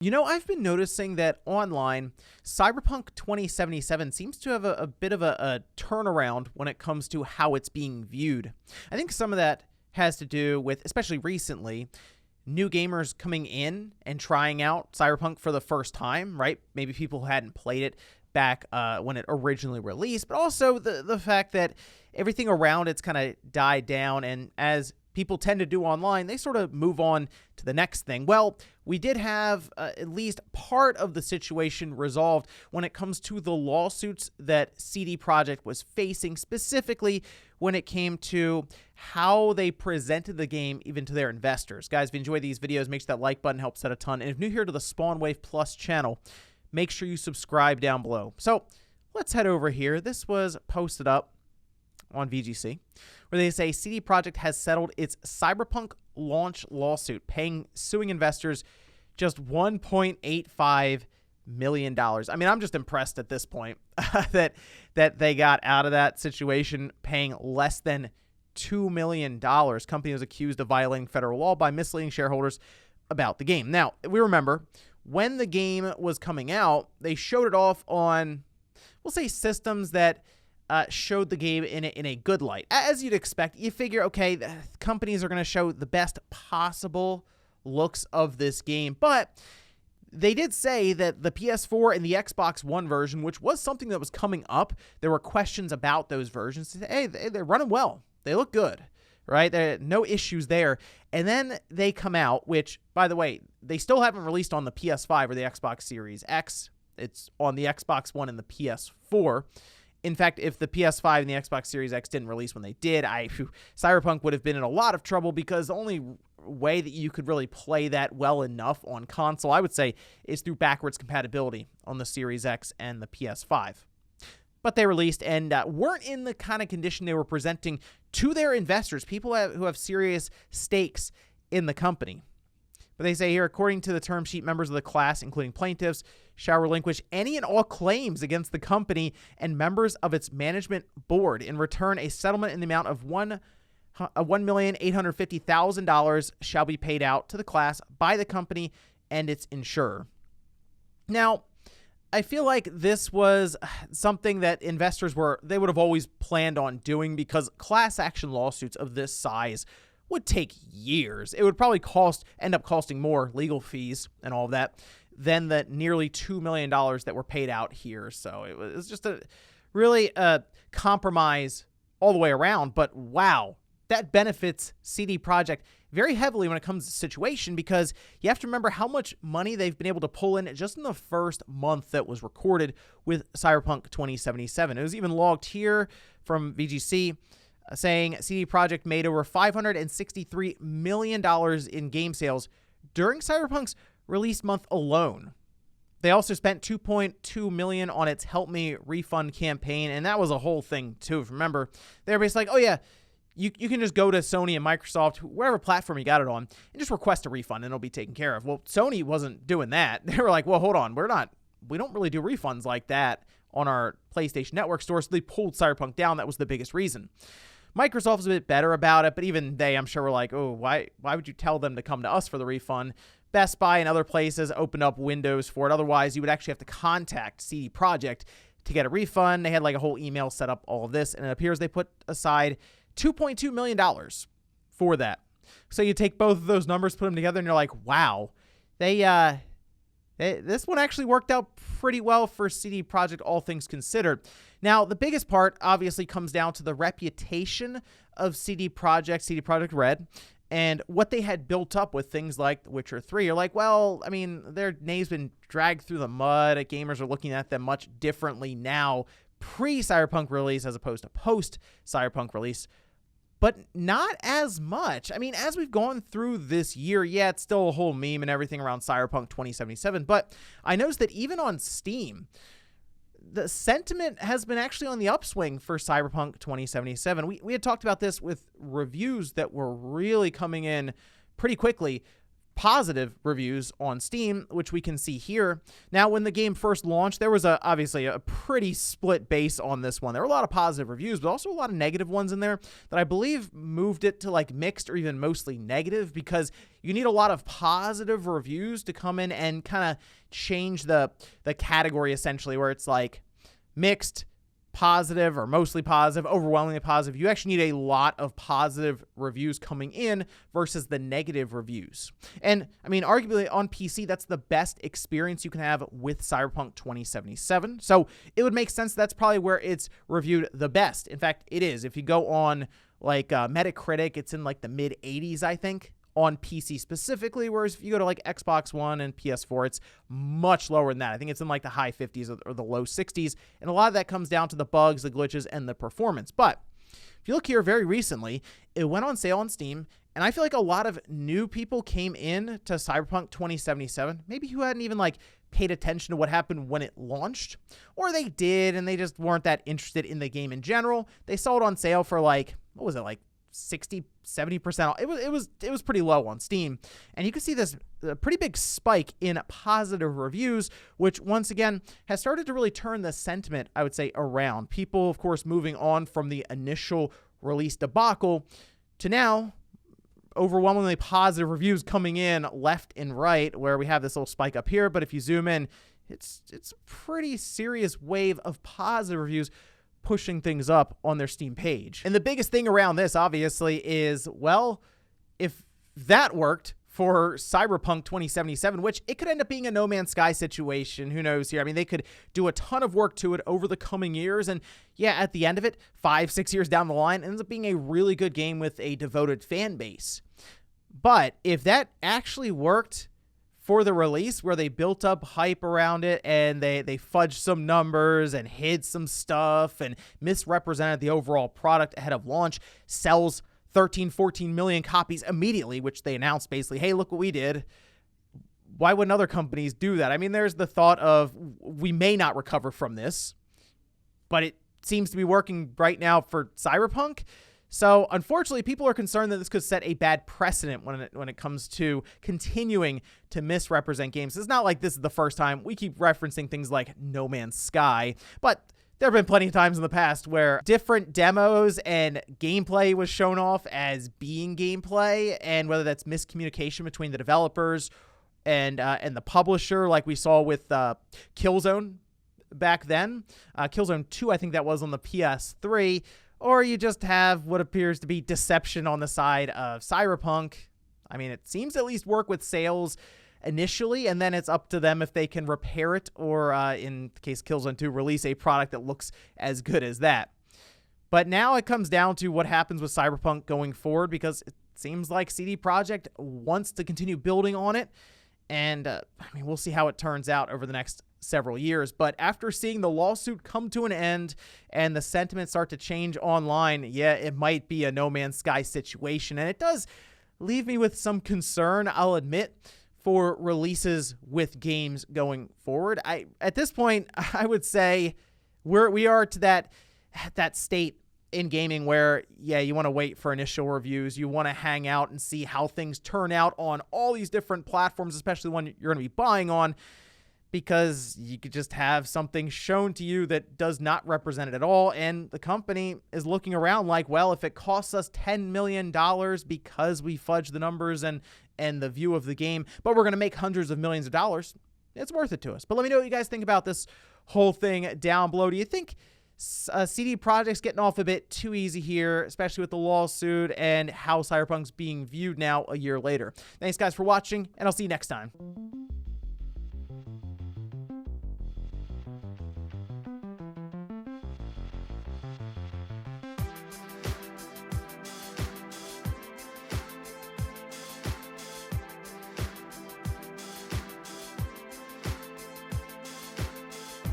You know, I've been noticing that online, Cyberpunk 2077 seems to have a bit of a turnaround when it comes to how it's being viewed. I think some of that has to do with, especially recently, new gamers coming in and trying out Cyberpunk for the first time, right? Maybe people who hadn't played it back when it originally released, but also the fact that everything around it's kind of died down, and as people tend to do online, they sort of move on to the next thing. Well, we did have at least part of the situation resolved when it comes to the lawsuits that CD Projekt was facing, specifically when it came to how they presented the game even to their investors. Guys, if you enjoy these videos, make sure that like button helps out a ton. And if new here to the Spawnwave Plus channel, make sure you subscribe down below. So let's head over here. This was posted up on VGC, where they say CD Projekt has settled its Cyberpunk launch lawsuit, suing investors just $1.85 million. I mean, I'm just impressed at this point that they got out of that situation paying less than $2 million. Company was accused of violating federal law by misleading shareholders about the game. Now, we remember when the game was coming out, they showed it off on, we'll say, systems that showed the game in a good light. As you'd expect, you figure, okay, the companies are going to show the best possible looks of this game. But they did say that the PS4 and the Xbox One version, which was something that was coming up, there were questions about those versions. Hey, they're running well. They look good, right? There are no issues there. And then they come out, which, by the way, they still haven't released on the PS5 or the Xbox Series X. It's on the Xbox One and the PS4. In fact, if the PS5 and the Xbox Series X didn't release when they did, Cyberpunk would have been in a lot of trouble, because the only way that you could really play that well enough on console, I would say, is through backwards compatibility on the Series X and the PS5. But they released and weren't in the kind of condition they were presenting to their investors, people who have serious stakes in the company. But they say here, according to the term sheet, members of the class, including plaintiffs, shall relinquish any and all claims against the company and members of its management board. In return, a settlement in the amount of $1,850,000 shall be paid out to the class by the company and its insurer. Now, I feel like this was something that investors would have always planned on doing, because class action lawsuits of this size would take years. It would probably end up costing more legal fees and all of that than the nearly $2 million that were paid out here. So it was just a really compromise all the way around. But wow, that benefits CD Projekt very heavily when it comes to the situation, because you have to remember how much money they've been able to pull in just in the first month that was recorded with Cyberpunk 2077. It was even logged here from VGC, saying CD Projekt made over $563 million in game sales during Cyberpunk's release month alone. They also spent $2.2 million on its Help Me Refund campaign, and that was a whole thing too. Remember, they were basically like, oh yeah, you can just go to Sony and Microsoft, whatever platform you got it on, and just request a refund and it'll be taken care of. Well, Sony wasn't doing that. They were like, well, hold on, we don't really do refunds like that on our PlayStation Network store, so they pulled Cyberpunk down. That was the biggest reason. Microsoft was a bit better about it, but even they, I'm sure, were like, oh, why would you tell them to come to us for the refund? Best Buy and other places opened up windows for it. Otherwise, you would actually have to contact CD Projekt to get a refund. They had like a whole email set up, all of this, and it appears they put aside $2.2 million for that. So you take both of those numbers, put them together, and you're like, wow, this one actually worked out pretty well for CD Projekt, all things considered. Now, the biggest part obviously comes down to the reputation of CD Projekt Red, and what they had built up with things like The Witcher 3. You're like, well, I mean, their name's been dragged through the mud. Gamers are looking at them much differently now, pre-Cyberpunk release as opposed to post-Cyberpunk release. But not as much. I mean, as we've gone through this year, yeah, it's still a whole meme and everything around Cyberpunk 2077. But I noticed that even on Steam, the sentiment has been actually on the upswing for Cyberpunk 2077. We had talked about this with reviews that were really coming in pretty quickly. positive reviews on Steam, which we can see here. Now, when the game first launched, there was obviously a pretty split base on this one. There were a lot of positive reviews, but also a lot of negative ones in there that I believe moved it to like mixed or even mostly negative, because you need a lot of positive reviews to come in and kind of change the category, essentially, where it's like mixed, positive, or mostly positive, overwhelmingly positive. You actually need a lot of positive reviews coming in versus the negative reviews. And I mean, arguably on PC, that's the best experience you can have with Cyberpunk 2077. So it would make sense that's probably where it's reviewed the best. In fact, it is. If you go on like Metacritic, it's in like the mid 80s, I think, on PC specifically, whereas if you go to like Xbox One and PS4, it's much lower than that. I think it's in like the high 50s or the low 60s, and a lot of that comes down to the bugs, the glitches, and the performance. But if you look here, very recently, it went on sale on Steam, and I feel like a lot of new people came in to Cyberpunk 2077, maybe who hadn't even like paid attention to what happened when it launched, or they did and they just weren't that interested in the game in general. They saw it on sale for like, what was it, like 60-70%. It was pretty low on Steam, and you can see this pretty big spike in positive reviews, which once again has started to really turn the sentiment, I would say, around. People, of course, moving on from the initial release debacle to now overwhelmingly positive reviews coming in left and right, where we have this little spike up here, but if you zoom in, it's a pretty serious wave of positive reviews pushing things up on their Steam page. And the biggest thing around this, obviously, is, well, if that worked for Cyberpunk 2077, which it could end up being a No Man's Sky situation, who knows here? I mean, they could do a ton of work to it over the coming years, and yeah, at the end of it, 5-6 years down the line, it ends up being a really good game with a devoted fan base. But if that actually worked for the release, where they built up hype around it and they fudged some numbers and hid some stuff and misrepresented the overall product ahead of launch, sells 13-14 million copies immediately, which they announced basically, hey, look what we did. Why wouldn't other companies do that? I mean, there's the thought of, we may not recover from this, but it seems to be working right now for Cyberpunk. So unfortunately, people are concerned that this could set a bad precedent when it comes to continuing to misrepresent games. It's not like this is the first time. We keep referencing things like No Man's Sky, but there have been plenty of times in the past where different demos and gameplay was shown off as being gameplay, and whether that's miscommunication between the developers and the publisher, like we saw with Killzone back then. Killzone 2, I think that was on the PS3. Or you just have what appears to be deception on the side of Cyberpunk. I mean, it seems to at least work with sales initially, and then it's up to them if they can repair it, or in the case of Killzone 2, release a product that looks as good as that. But now it comes down to what happens with Cyberpunk going forward, because it seems like CD Projekt wants to continue building on it, and I mean, we'll see how it turns out over the next several years. But after seeing the lawsuit come to an end and the sentiment start to change online, yeah, it might be a No Man's Sky situation. And it does leave me with some concern, I'll admit, for releases with games going forward. At this point, I would say we are to that state in gaming where, yeah, you want to wait for initial reviews. You want to hang out and see how things turn out on all these different platforms, especially when you're going to be buying on, because you could just have something shown to you that does not represent it at all. And the company is looking around like, well, if it costs us $10 million because we fudge the numbers and the view of the game, but we're going to make hundreds of millions of dollars, it's worth it to us. But let me know what you guys think about this whole thing down below. Do you think CD Projekt's getting off a bit too easy here, especially with the lawsuit and how Cyberpunk's being viewed now a year later? Thanks, guys, for watching, and I'll see you next time.